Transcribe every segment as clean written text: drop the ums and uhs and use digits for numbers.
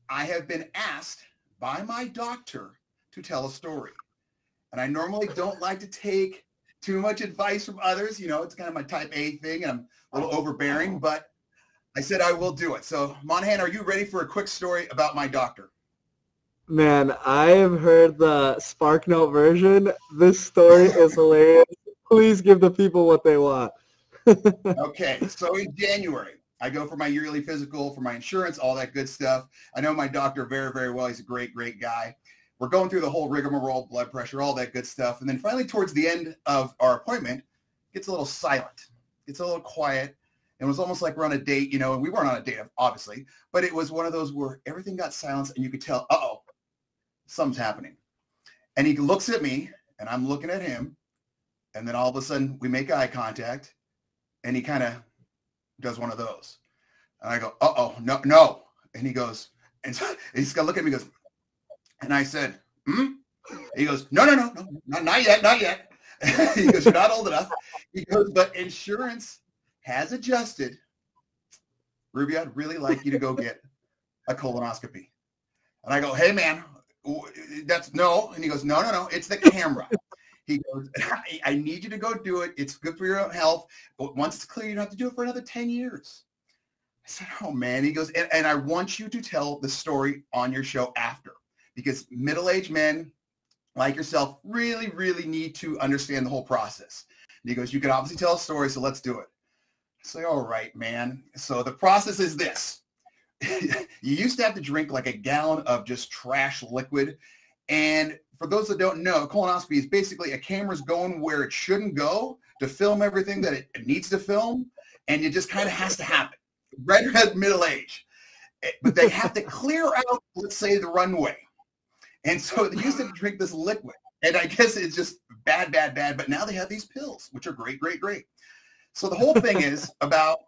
I have been asked by my doctor to tell a story. And I normally don't like to take too much advice from others. It's kind of my type A thing, and I'm a little overbearing, but I said I will do it. So, Monaghan, are you ready for a quick story about my doctor? Man, I have heard the SparkNote version. This story is hilarious. Please give the people what they want. Okay, so in January, I go for my yearly physical, for my insurance, all that good stuff. I know my doctor very, very well. He's a great, great guy. We're going through the whole rigmarole, blood pressure, all that good stuff. And then finally, towards the end of our appointment, it gets a little silent. It's a little quiet. It was almost like we're on a date, and we weren't on a date, obviously, but it was one of those where everything got silenced and you could tell, uh-oh, something's happening. And he looks at me and I'm looking at him. And then all of a sudden we make eye contact and he kind of does one of those. And I go, uh-oh, no. And he goes, and so he's going to look at me and goes, and I said, He goes, no, not yet. He goes, you're not old enough. He goes, but insurance has adjusted. Rubio, I'd really like you to go get a colonoscopy. And I go, hey, man, that's no. And he goes, no, it's the camera. He goes, I need you to go do it. It's good for your own health. But once it's clear, you don't have to do it for another 10 years. I said, oh, man. He goes, and I want you to tell the story on your show after, because middle-aged men like yourself really, really need to understand the whole process. And he goes, you can obviously tell a story, so let's do it. I say, all right, man. So the process is this. You used to have to drink like a gallon of just trash liquid. And for those that don't know, colonoscopy is basically a camera's going where it shouldn't go to film everything that it needs to film. And it just kind of has to happen. Redhead middle age. But they have to clear out, let's say, the runway. And so they used to drink this liquid. And I guess it's just bad. But now they have these pills, which are great. So the whole thing is about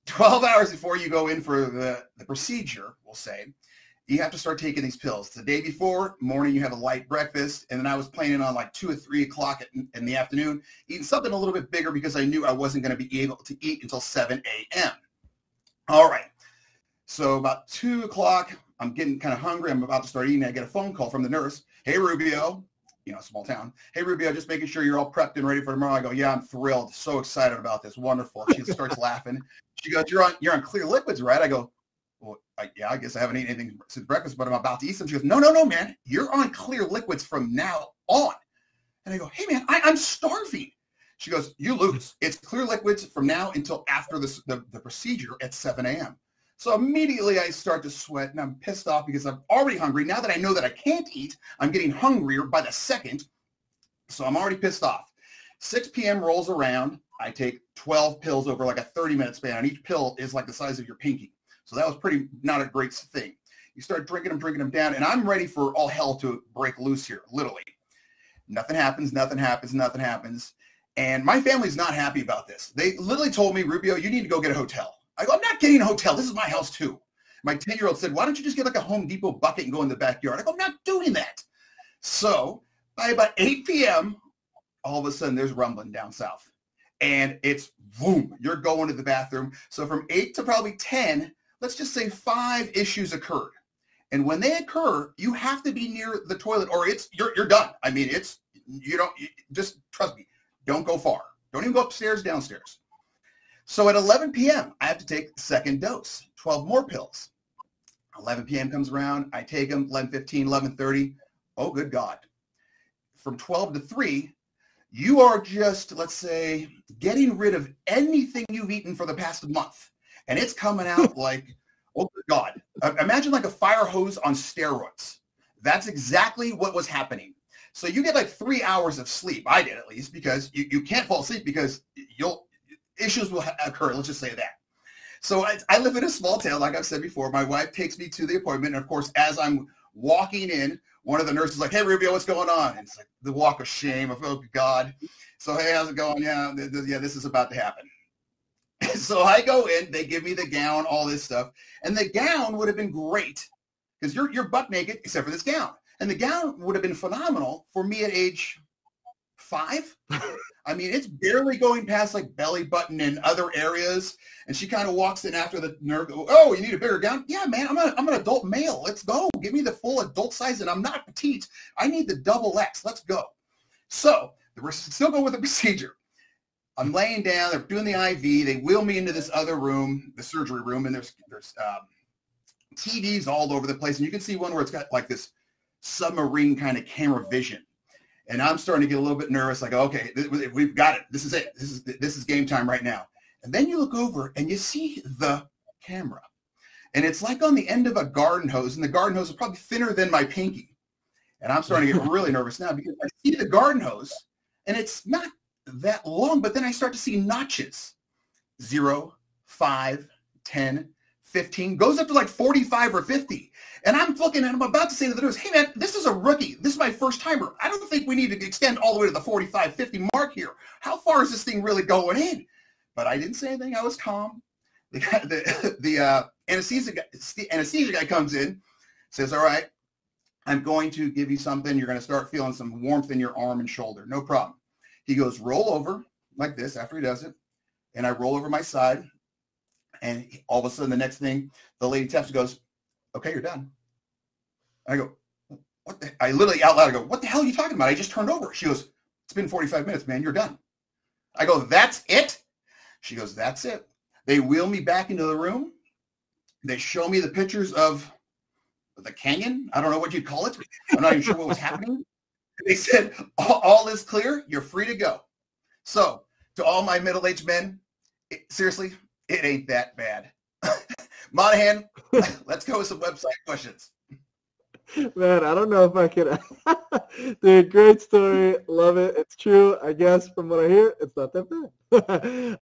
12 hours before you go in for the procedure, we'll say, you have to start taking these pills. The day before, morning, you have a light breakfast. And then I was planning on like 2 or 3 o'clock in the afternoon, eating something a little bit bigger because I knew I wasn't going to be able to eat until 7 a.m. All right. So about 2 o'clock, I'm getting kind of hungry. I'm about to start eating. I get a phone call from the nurse. Hey, Rubio. Small town. Hey, Rubio, just making sure you're all prepped and ready for tomorrow. I go, yeah, I'm thrilled. So excited about this. Wonderful. She starts laughing. She goes, you're on clear liquids, right? I go, well, yeah, I guess I haven't eaten anything since breakfast, but I'm about to eat some. She goes, no, man. You're on clear liquids from now on. And I go, hey, man, I'm starving. She goes, you lose. It's clear liquids from now until after the procedure at 7 a.m. So immediately I start to sweat and I'm pissed off because I'm already hungry. Now that I know that I can't eat, I'm getting hungrier by the second. So I'm already pissed off. 6 p.m. rolls around. I take 12 pills over like a 30-minute span. And each pill is like the size of your pinky. So that was pretty not a great thing. You start drinking them down. And I'm ready for all hell to break loose here, literally. Nothing happens. And my family's not happy about this. They literally told me, Rubio, you need to go get a hotel. I go, I'm not getting a hotel. This is my house too. My 10-year-old said, why don't you just get like a Home Depot bucket and go in the backyard? I go, I'm not doing that. So by about 8 p.m., all of a sudden there's rumbling down south. And it's boom, you're going to the bathroom. So from 8 to probably 10, let's just say 5 issues occurred. And when they occur, you have to be near the toilet or you're done. I mean, just trust me, don't go far. Don't even go upstairs, downstairs. So at 11 p.m., I have to take the second dose, 12 more pills. 11 p.m. comes around. I take them, 11:15, 11:30. Oh, good God. From 12 to 3, you are just, let's say, getting rid of anything you've eaten for the past month. And it's coming out like, oh, good God. Imagine like a fire hose on steroids. That's exactly what was happening. So you get like 3 hours of sleep. I did at least, because you can't fall asleep because issues will occur. Let's just say that. So I live in a small town, like I've said before. My wife takes me to the appointment. And of course, as I'm walking in, one of the nurses is like, hey, Rubio, what's going on? And it's like the walk of shame of, oh, God. So, hey, how's it going? Yeah, this is about to happen. So I go in, they give me the gown, all this stuff. And the gown would have been great because you're butt naked except for this gown. And the gown would have been phenomenal for me at age 5. I mean, it's barely going past like belly button and other areas. And she kind of walks in after the nurse. Oh, you need a bigger gown? Yeah, man, I'm an adult male. Let's go. Give me the full adult size, and I'm not petite. I need the double X. Let's go. So we're still going with the procedure. I'm laying down. They're doing the IV. They wheel me into this other room, the surgery room, and there's TVs all over the place. And you can see one where it's got like this submarine kind of camera vision. And I'm starting to get a little bit nervous, like, okay, we've got it. This is it. This is game time right now. And then you look over and you see the camera. And it's like on the end of a garden hose, and the garden hose is probably thinner than my pinky. And I'm starting to get really nervous now because I see the garden hose, and it's not that long, but then I start to see notches. 0, 5, 10, 15, goes up to like 45 or 50. And I'm looking and I'm about to say to the nurse, hey man, this is a rookie. This is my first timer. I don't think we need to extend all the way to the 45, 50 mark here. How far is this thing really going in? But I didn't say anything. I was calm. The anesthesia guy comes in, says, all right, I'm going to give you something. You're going to start feeling some warmth in your arm and shoulder. No problem. He goes, roll over like this after he does it. And I roll over my side. And all of a sudden, the next thing, the lady taps and goes, okay, you're done. And I go, what the? I literally out loud, I go, what the hell are you talking about? I just turned over. She goes, it's been 45 minutes, man. You're done. I go, that's it? She goes, that's it. They wheel me back into the room. They show me the pictures of the canyon. I don't know what you'd call it. I'm not even sure what was happening. They said, all is clear. You're free to go. So to all my middle-aged men, seriously, it ain't that bad. Monaghan, let's go with some website questions. Man, I don't know if I can. Dude, great story. Love it. It's true. I guess from what I hear, it's not that bad.